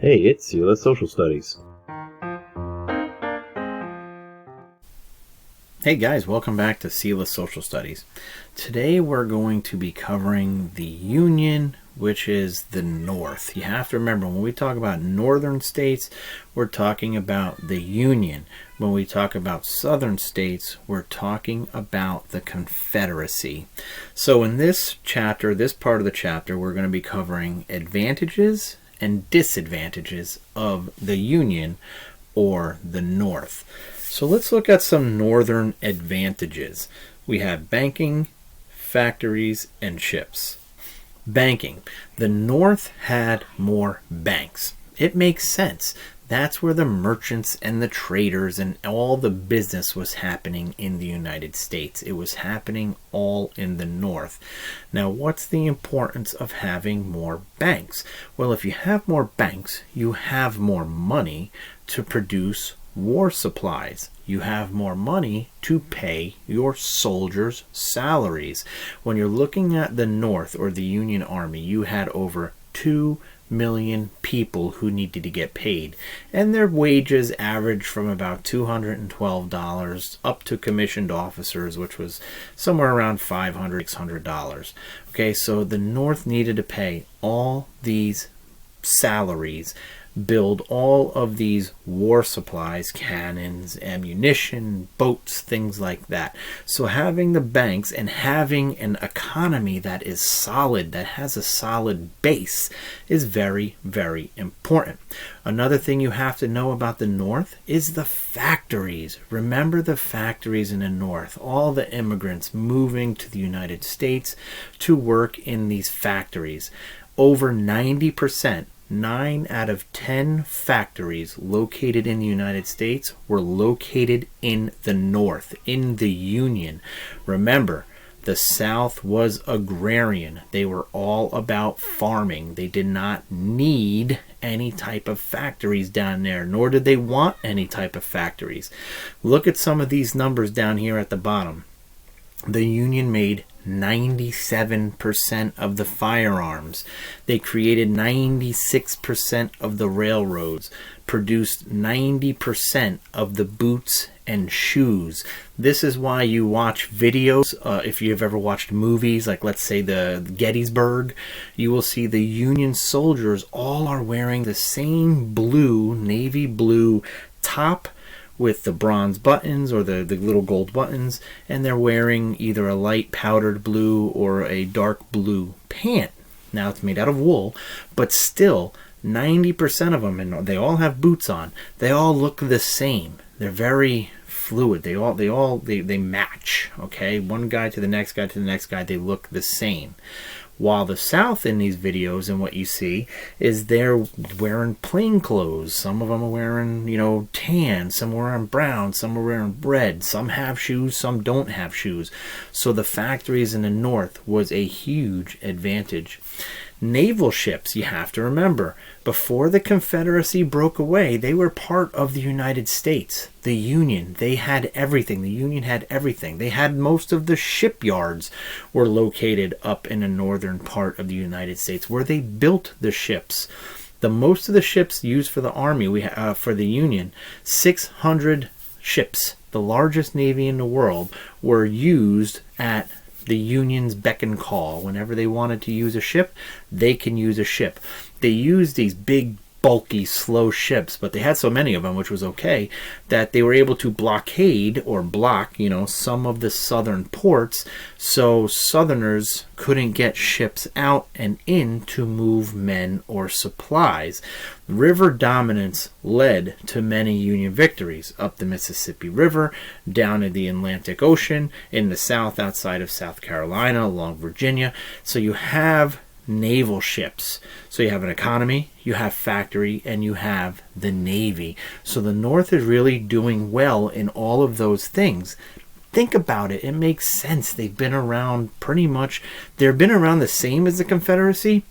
Hey, it's Sela Social Studies. Hey guys, welcome back to Sela Social Studies. Today we're going to be covering the Union, which is the North. You have to remember, when we talk about northern states, we're talking about the Union. When we talk about southern states, we're talking about the Confederacy. So in this chapter, this part of the chapter, we're going to be covering advantages and disadvantages of the Union or the North. So let's look at some northern advantages. We have banking, factories, and ships. Banking. The North had more banks. It makes sense. That's where the merchants and the traders and all the business was happening in the United States. It was happening all in the North. Now, what's the importance of having more banks? Well, if you have more banks, you have more money to produce war supplies. You have more money to pay your soldiers' salaries. When you're looking at the North or the Union Army, you had over 2 million people who needed to get paid, and their wages averaged from about $212 up to commissioned officers, which was somewhere around $500, $600. Okay, so the North needed to pay all these salaries, build all of these war supplies, cannons, ammunition, boats, things like that. So having the banks and having an economy that is solid, that has a solid base, is very, very important. Another thing you have to know about the North is the factories. Remember the factories in the North, all the immigrants moving to the United States to work in these factories. Over 90%, 9 out of 10 factories located in the United States were located in the North, in the Union. Remember, the South was agrarian. They were all about farming. They did not need any type of factories down there, nor did they want any type of factories. Look at some of these numbers down here at the bottom. The Union made 97% of the firearms. They created 96% of the railroads, produced 90% of the boots and shoes. This is why you watch videos, if you've ever watched movies, like let's say the Gettysburg, you will see the Union soldiers all are wearing the same blue, navy blue top with the bronze buttons or the little gold buttons, and they're wearing either a light powdered blue or a dark blue pant. Now it's made out of wool, but still 90% of them, and they all have boots on, they all look the same. They're very fluid. They match. Okay, one guy to the next guy to the next guy, they look the same. While the South in these videos and what you see is they're wearing plain clothes. Some of them are wearing, tan, some are wearing brown, some are wearing red, some have shoes, some don't have shoes. So the factories in the North was a huge advantage. Naval ships, you have to remember, before the Confederacy broke away, they were part of the United States. The Union, they had everything. The Union had everything. They had most of the shipyards were located up in the northern part of the United States where they built the ships. The most of the ships used for the Army, for the Union, 600 ships, the largest navy in the world, were used at the Union's beck and call. Whenever they wanted to use a ship, they can use a ship. They used these big, bulky, slow ships, but they had so many of them, which was okay, that they were able to blockade or block, some of the southern ports, so southerners couldn't get ships out and in to move men or supplies. River dominance led to many Union victories up the Mississippi River, down in the Atlantic Ocean, in the South outside of South Carolina, along Virginia. So you have naval ships. So you have an economy, you have factory, and you have the Navy. So the North is really doing well in all of those things. Think about it. It makes sense. They've been around pretty much, they've been around the same as the Confederacy,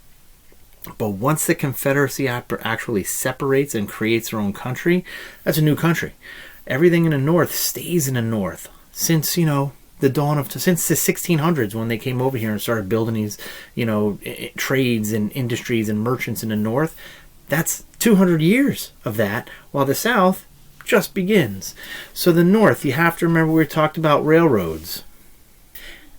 but once the Confederacy actually separates and creates their own country, that's a new country. Everything in the North stays in the North. Since, since the 1600s, when they came over here and started building these, trades and industries and merchants in the North, That's 200 years of that, while the South just begins. So the North, you have to remember we talked about railroads.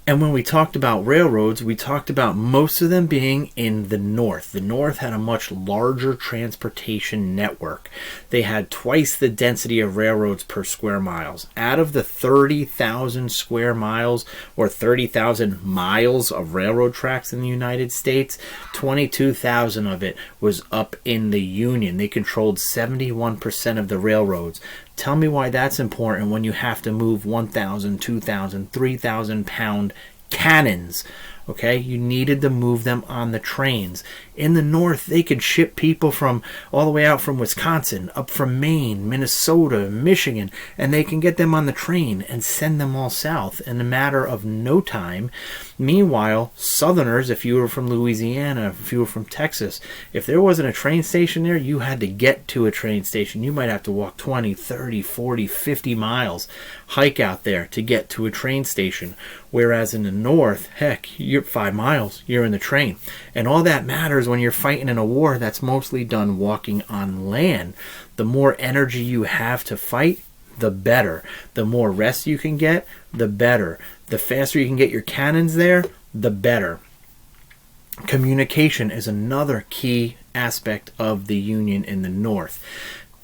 And when we talked about railroads, we talked about most of them being in the North. The North had a much larger transportation network. They had twice the density of railroads per square miles. Out of the 30,000 square miles or 30,000 miles of railroad tracks in the United States, 22,000 of it was up in the Union. They controlled 71% of the railroads. Tell me why that's important when you have to move 1,000, 2,000, 3,000 pound cannons. Okay, you needed to move them on the trains. In the North, they could ship people from all the way out from Wisconsin, up from Maine, Minnesota, Michigan, and they can get them on the train and send them all south in a matter of no time. Meanwhile, Southerners, if you were from Louisiana, if you were from Texas, if there wasn't a train station there, you had to get to a train station. You might have to walk 20, 30, 40, 50 miles, hike out there to get to a train station. Whereas in the North, heck, you're 5 miles, you're in the train. And all that matters when you're fighting in a war that's mostly done walking on land. The more energy you have to fight, the better. The more rest you can get, the better. The faster you can get your cannons there, the better. Communication is another key aspect of the Union in the North.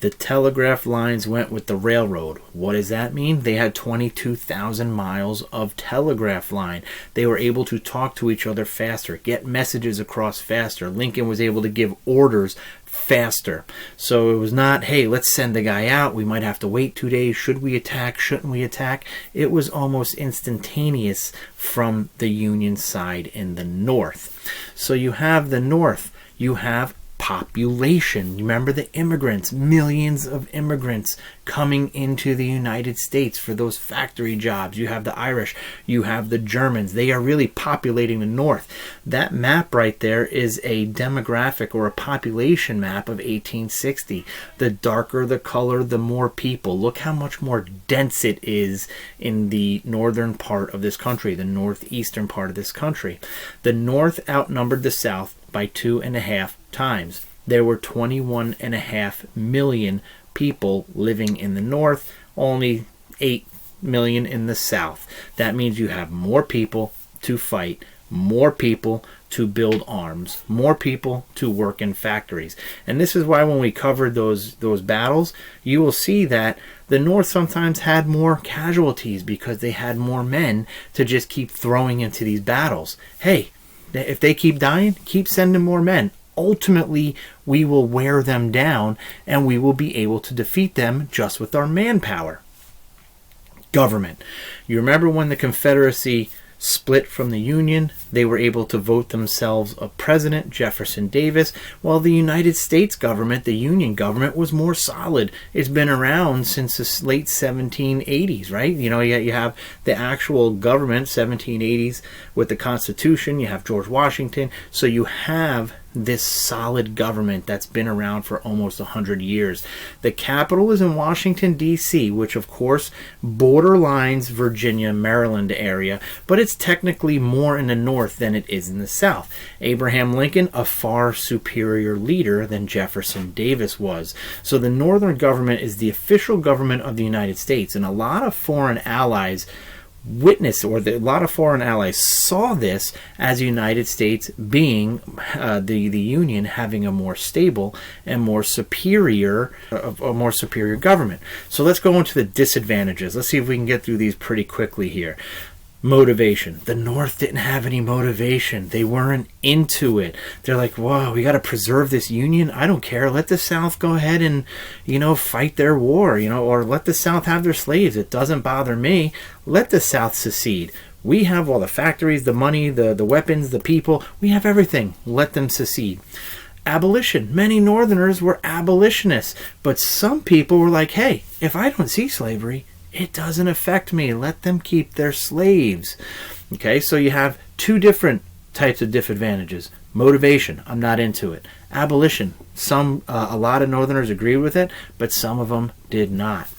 The telegraph lines went with the railroad. What does that mean? They had 22,000 miles of telegraph line. They were able to talk to each other faster, get messages across faster. Lincoln was able to give orders faster. So it was not, hey, let's send the guy out. We might have to wait 2 days. Should we attack? Shouldn't we attack? It was almost instantaneous from the Union side in the North. So you have the North. You have population. Remember the immigrants, millions of immigrants coming into the United States for those factory jobs. You have the Irish, you have the Germans. They are really populating the North. That map right there is a demographic or a population map of 1860. The darker the color, the more people. Look how much more dense it is in the northern part of this country, the northeastern part of this country. The North outnumbered the South by 2.5 times. There were 21.5 million people living in the North, only 8 million in the South. That means you have more people to fight, more people to build arms, more people to work in factories. And this is why when we covered those battles, you will see that the North sometimes had more casualties because they had more men to just keep throwing into these battles. Hey, if they keep dying, keep sending more men. Ultimately, we will wear them down and we will be able to defeat them just with our manpower. Government. You remember when the Confederacy split from the Union, they were able to vote themselves a president, Jefferson Davis, while the United States government, the Union government, was more solid. It's been around since the late 1780s, right? You know, you have the actual government, 1780s, with the Constitution. You have George Washington. So you have this solid government that's been around for almost 100 years. The capital is in Washington, D.C., which of course borderlines Virginia, Maryland area, but it's technically more in the north than it is in the south. Abraham Lincoln, a far superior leader than Jefferson Davis was. So the northern government is the official government of the United States, and a lot of foreign allies witnessed, or a lot of foreign allies saw this as the United States being the Union having a more stable and more superior government. So let's go into the disadvantages. Let's see if we can get through these pretty quickly here. Motivation. The North didn't have any motivation. They weren't into it. They're like, whoa, we got to preserve this Union. I don't care. Let the South go ahead and, fight their war, or let the South have their slaves. It doesn't bother me. Let the South secede. We have all the factories, the money, the weapons, the people. We have everything. Let them secede. Abolition. Many Northerners were abolitionists, but some people were like, hey, if I don't see slavery, it doesn't affect me. Let them keep their slaves. Okay, so you have two different types of disadvantages. Motivation, I'm not into it. Abolition, a lot of Northerners agreed with it, but some of them did not.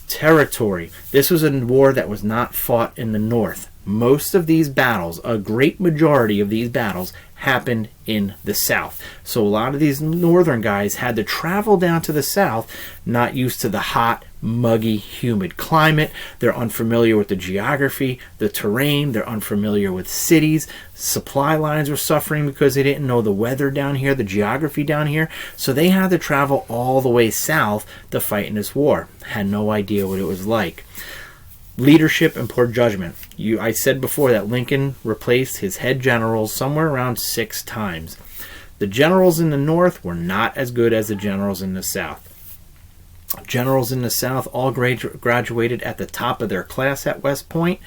Territory. This was a war that was not fought in the North. Most of these battles, a great majority of these battles, happened in the South. So a lot of these northern guys had to travel down to the South, not used to the hot, muggy, humid climate. They're unfamiliar with the geography, the terrain. They're unfamiliar with cities. Supply lines were suffering because they didn't know the weather down here, the geography down here. So they had to travel all the way south to fight in this war. Had no idea what it was like. Leadership and poor judgment. I said before that Lincoln replaced his head generals somewhere around 6 times. The generals in the North were not as good as the generals in the South. Generals in the South all graduated at the top of their class at West Point.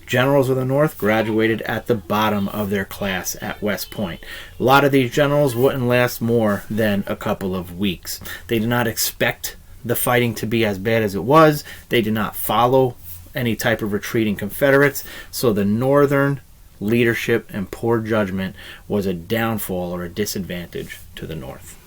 Generals of the North graduated at the bottom of their class at West Point. A lot of these generals wouldn't last more than a couple of weeks. They did not expect the fighting to be as bad as it was. They did not follow any type of retreating Confederates. So the Northern leadership and poor judgment was a downfall or a disadvantage to the North.